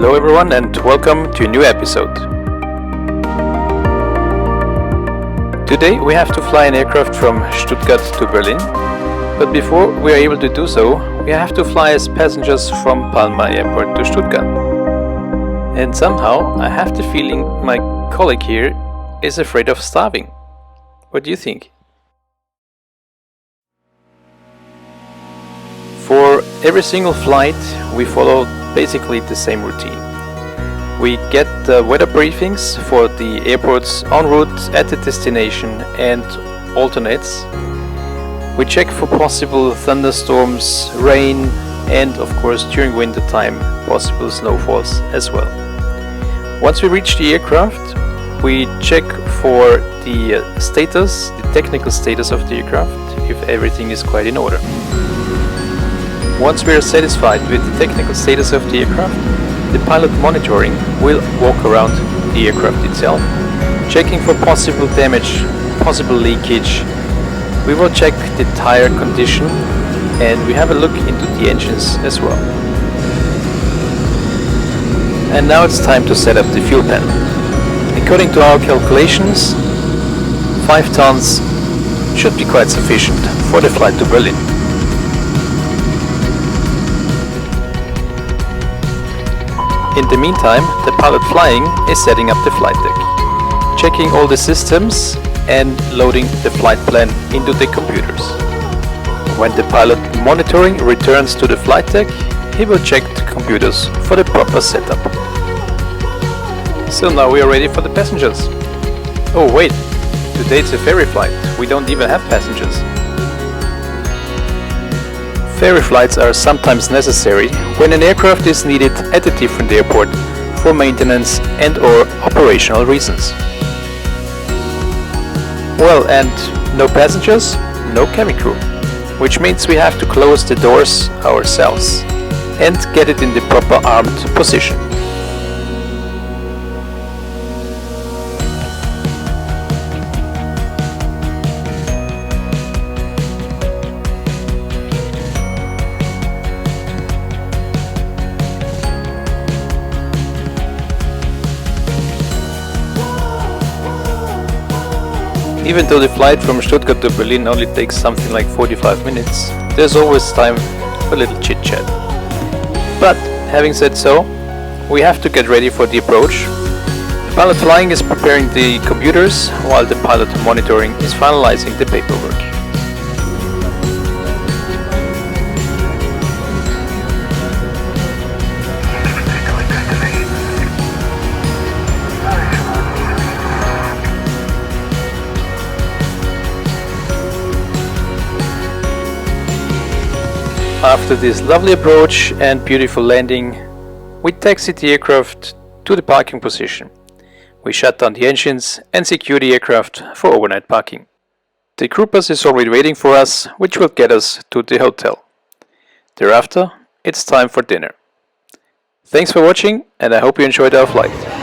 Hello everyone and welcome to a new episode. Today we have to fly an aircraft from Stuttgart to Berlin, but before we are able to do so, we have to fly as passengers from Palma airport to Stuttgart. And somehow I have the feeling my colleague here is afraid of starving. What do you think? For every single flight we follow basically the same routine. We get the weather briefings for the airports en route at the destination and alternates. We check for possible thunderstorms, rain and of course during winter time possible snowfalls as well. Once we reach the aircraft, we check for the status, the technical status of the aircraft, if everything is quite in order. Once we are satisfied with the technical status of the aircraft, the pilot monitoring will walk around the aircraft itself, checking for possible damage, possible leakage. We will check the tire condition and we have a look into the engines as well. And now it's time to set up the fuel panel. According to our calculations, 5 tons should be quite sufficient for the flight to Berlin. In the meantime, the pilot flying is setting up the flight deck, checking all the systems and loading the flight plan into the computers. When the pilot monitoring returns to the flight deck, he will check the computers for the proper setup. So now we are ready for the passengers. Oh wait, today it's a ferry flight, we don't even have passengers. Ferry flights are sometimes necessary when an aircraft is needed at a different airport for maintenance and or operational reasons. Well, and no passengers, no cabin crew, which means we have to close the doors ourselves and get it in the proper armed position. Even though the flight from Stuttgart to Berlin only takes something like 45 minutes, there's always time for a little chit chat. But having said so, we have to get ready for the approach. The pilot flying is preparing the computers while the pilot monitoring is finalizing the paperwork. After this lovely approach and beautiful landing, we taxi the aircraft to the parking position. We shut down the engines and secure the aircraft for overnight parking. The crew bus is already waiting for us, which will get us to the hotel. Thereafter, it's time for dinner. Thanks for watching and I hope you enjoyed our flight.